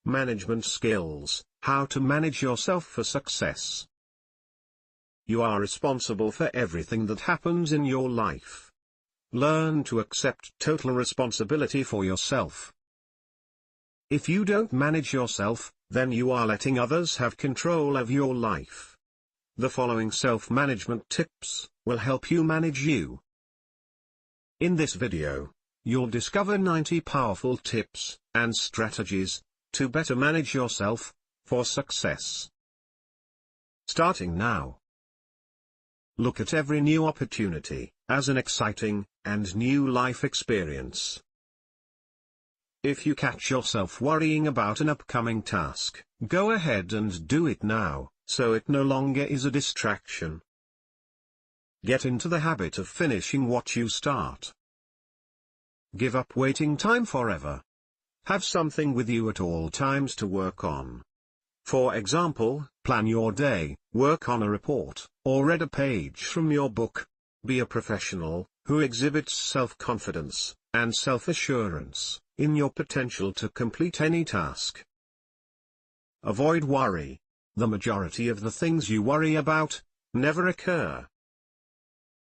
Management skills: how to manage yourself for success. You are responsible for everything that happens in your life. Learn to accept total responsibility for yourself. If you don't manage yourself, then you are letting others have control of your life. The following self-management tips will help you manage you. In this video, you'll discover 90 powerful tips and strategies to better manage yourself for success. Starting now. Look at every new opportunity as an exciting and new life experience. If you catch yourself worrying about an upcoming task, go ahead and do it now, so it no longer is a distraction. Get into the habit of finishing what you start. Give up waiting time forever. Have something with you at all times to work on. For example, plan your day, work on a report, or read a page from your book. Be a professional who exhibits self-confidence and self-assurance in your potential to complete any task. Avoid worry. The majority of the things you worry about never occur.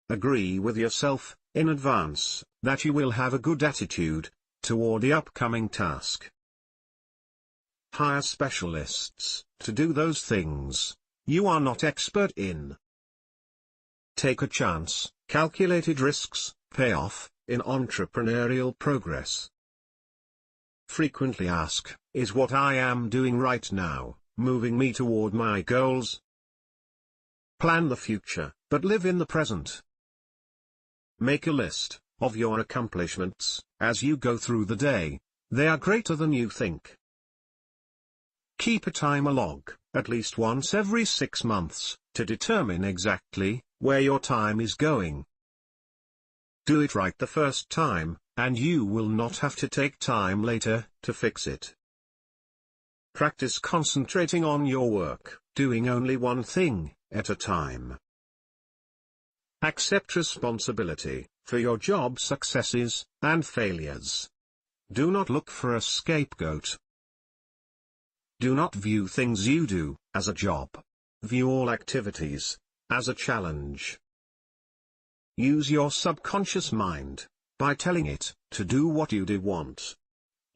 Agree with yourself in advance that you will have a good attitude toward the upcoming task. Hire specialists to do those things you are not expert in. Take a chance. Calculated risks pay off in entrepreneurial progress. Frequently ask, is what I am doing right now moving me toward my goals? Plan the future, but live in the present. Make a list of your accomplishments as you go through the day. They are greater than you think. Keep a timer log, at least once every 6 months, to determine exactly where your time is going. Do it right the first time, and you will not have to take time later to fix it. Practice concentrating on your work, doing only one thing at a time. Accept responsibility for your job successes and failures. Do not look for a scapegoat. Do not view things you do as a job. View all activities as a challenge. Use your subconscious mind by telling it to do what you do want.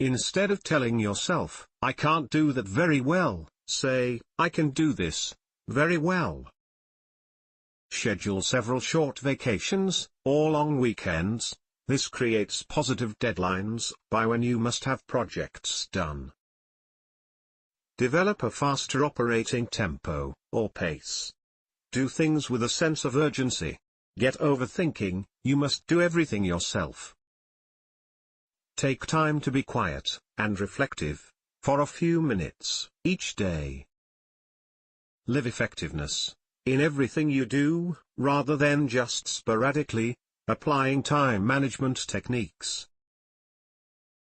Instead of telling yourself, I can't do that very well, say, I can do this very well. Schedule several short vacations or long weekends. This creates positive deadlines by when you must have projects done. Develop a faster operating tempo or pace. Do things with a sense of urgency. Get over thinking you must do everything yourself. Take time to be quiet and reflective for a few minutes each day. Live effectiveness in everything you do, rather than just sporadically applying time management techniques.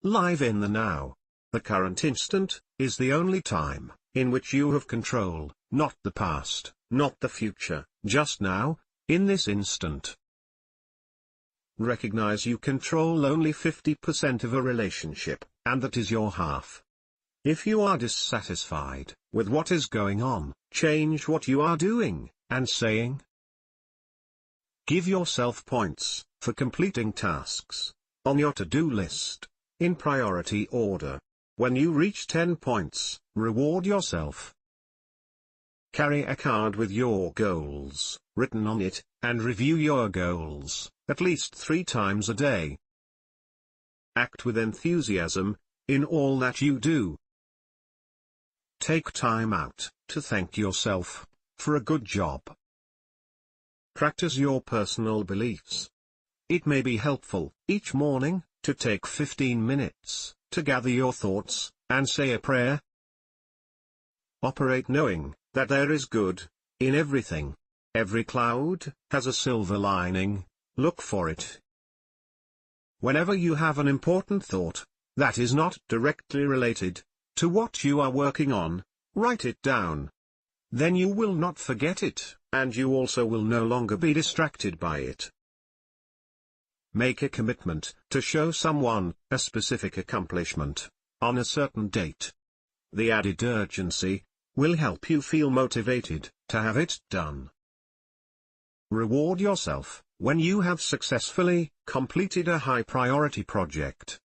Live in the now. The current instant is the only time in which you have control, not the past, not the future, just now, in this instant. Recognize you control only 50% of a relationship, and that is your half. If you are dissatisfied with what is going on, change what you are doing and saying. Give yourself points for completing tasks on your to-do list, in priority order. When you reach 10 points, reward yourself. Carry a card with your goals written on it, and review your goals at least 3 times a day. Act with enthusiasm in all that you do. Take time out to thank yourself for a good job. Practice your personal beliefs. It may be helpful each morning to take 15 minutes to gather your thoughts and say a prayer. Operate knowing that there is good in everything. Every cloud has a silver lining. Look for it. Whenever you have an important thought that is not directly related to what you are working on, write it down. Then you will not forget it, and you also will no longer be distracted by it. Make a commitment to show someone a specific accomplishment on a certain date. The added urgency will help you feel motivated to have it done. Reward yourself when you have successfully completed a high-priority project.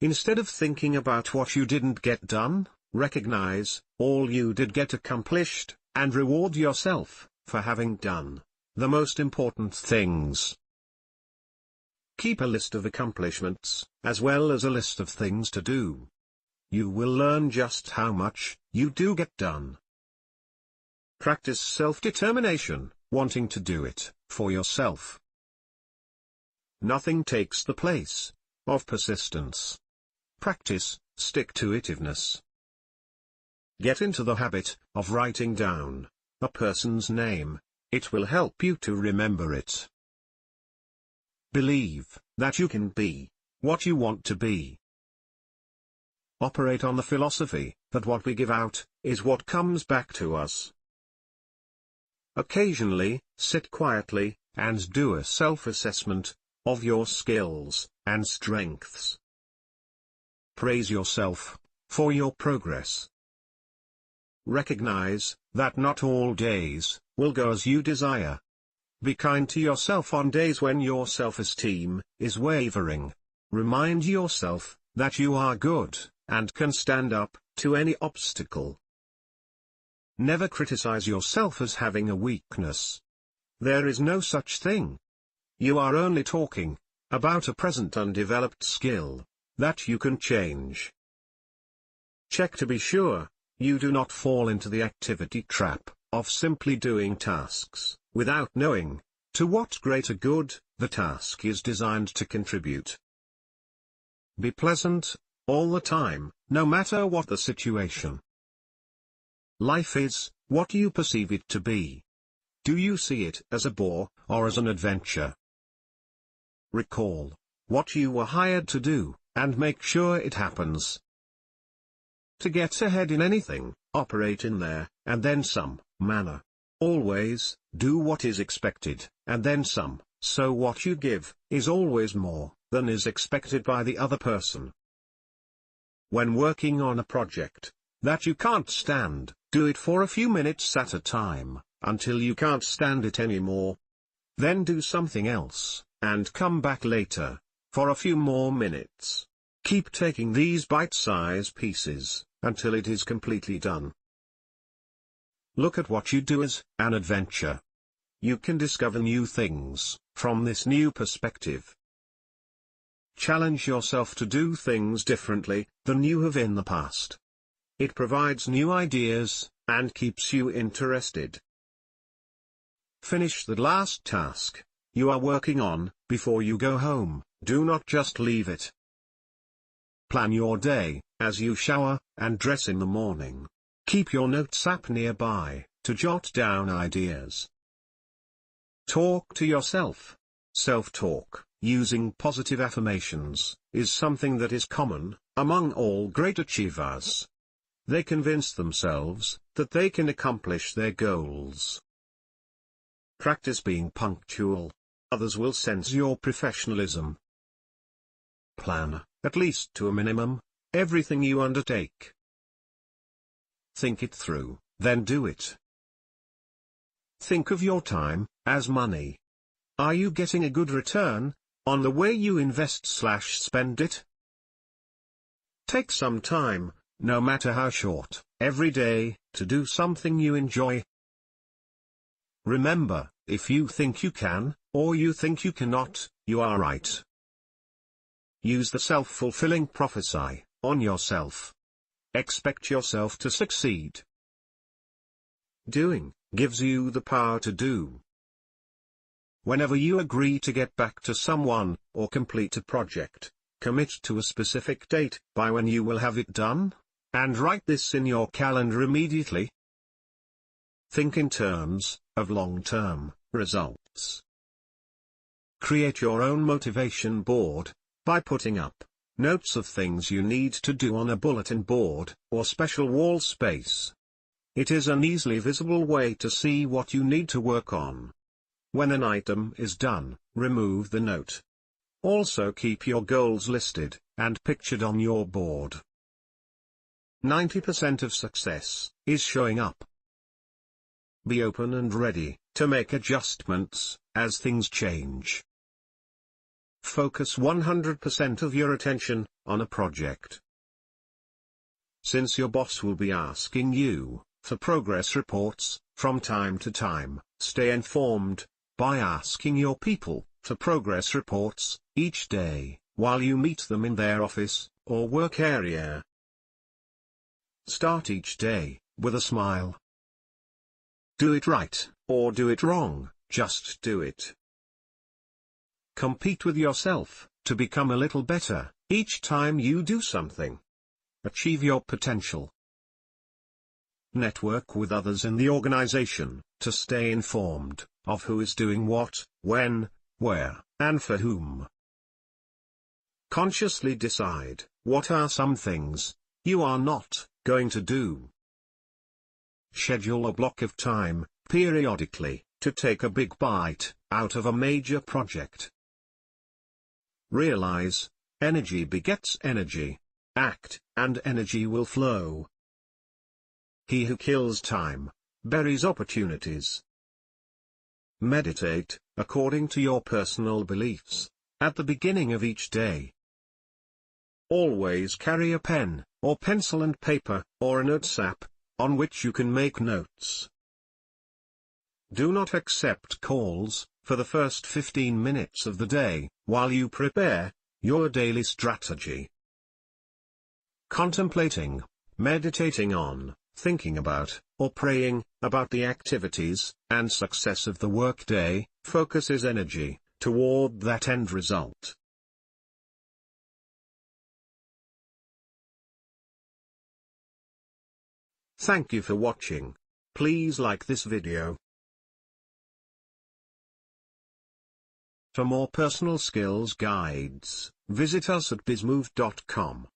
Instead of thinking about what you didn't get done, recognize all you did get accomplished, and reward yourself for having done the most important things. Keep a list of accomplishments, as well as a list of things to do. You will learn just how much you do get done. Practice self-determination, wanting to do it for yourself. Nothing takes the place of persistence. Practice stick-to-itiveness. Get into the habit of writing down a person's name. It will help you to remember it. Believe that you can be what you want to be. Operate on the philosophy that what we give out is what comes back to us. Occasionally, sit quietly and do a self-assessment of your skills and strengths. Praise yourself for your progress. Recognize that not all days will go as you desire. Be kind to yourself on days when your self-esteem is wavering. Remind yourself that you are good and can stand up to any obstacle. Never criticize yourself as having a weakness. There is no such thing. You are only talking about a present undeveloped skill that you can change. Check to be sure you do not fall into the activity trap of simply doing tasks without knowing to what greater good the task is designed to contribute. Be pleasant all the time, no matter what the situation. Life is what you perceive it to be. Do you see it as a bore or as an adventure? Recall what you were hired to do, and make sure it happens. To get ahead in anything, operate in there, and then some, manner. Always, do what is expected, and then some, so what you give is always more than is expected by the other person. When working on a project that you can't stand, do it for a few minutes at a time, until you can't stand it anymore. Then do something else, and come back later, for a few more minutes. Keep taking these bite-sized pieces, until it is completely done. Look at what you do as an adventure. You can discover new things from this new perspective. Challenge yourself to do things differently than you have in the past. It provides new ideas, and keeps you interested. Finish the last task you are working on before you go home. Do not just leave it. Plan your day as you shower and dress in the morning. Keep your notes app nearby to jot down ideas. Talk to yourself. Self-talk, using positive affirmations, is something that is common among all great achievers. They convince themselves that they can accomplish their goals. Practice being punctual. Others will sense your professionalism. Plan, at least to a minimum, everything you undertake. Think it through, then do it. Think of your time as money. Are you getting a good return on the way you invest/spend it? Take some time, no matter how short, every day, to do something you enjoy. Remember, if you think you can, or you think you cannot, you are right. Use the self-fulfilling prophecy on yourself. Expect yourself to succeed. Doing gives you the power to do. Whenever you agree to get back to someone, or complete a project, commit to a specific date by when you will have it done, and write this in your calendar immediately. Think in terms of long-term results. Create your own motivation board by putting up notes of things you need to do on a bulletin board or special wall space. It is an easily visible way to see what you need to work on. When an item is done, remove the note. Also keep your goals listed and pictured on your board. 90% of success is showing up. Be open and ready to make adjustments as things change. Focus 100% of your attention on a project. Since your boss will be asking you for progress reports from time to time, stay informed by asking your people for progress reports each day while you meet them in their office or work area. Start each day with a smile. Do it right or do it wrong, just do it. Compete with yourself to become a little better each time you do something. Achieve your potential. Network with others in the organization to stay informed of who is doing what, when, where, and for whom. Consciously decide what are some things you are not going to do. Schedule a block of time, periodically, to take a big bite out of a major project. Realize, energy begets energy. Act, and energy will flow. He who kills time buries opportunities. Meditate, according to your personal beliefs, at the beginning of each day. Always carry a pen, or pencil and paper, or a notes app, on which you can make notes. Do not accept calls for the first 15 minutes of the day, while you prepare your daily strategy. Contemplating, meditating on, thinking about, or praying about the activities and success of the workday focuses energy toward that end result. Thank you for watching. Please like this video. For more personal skills guides, visit us at bizmove.com.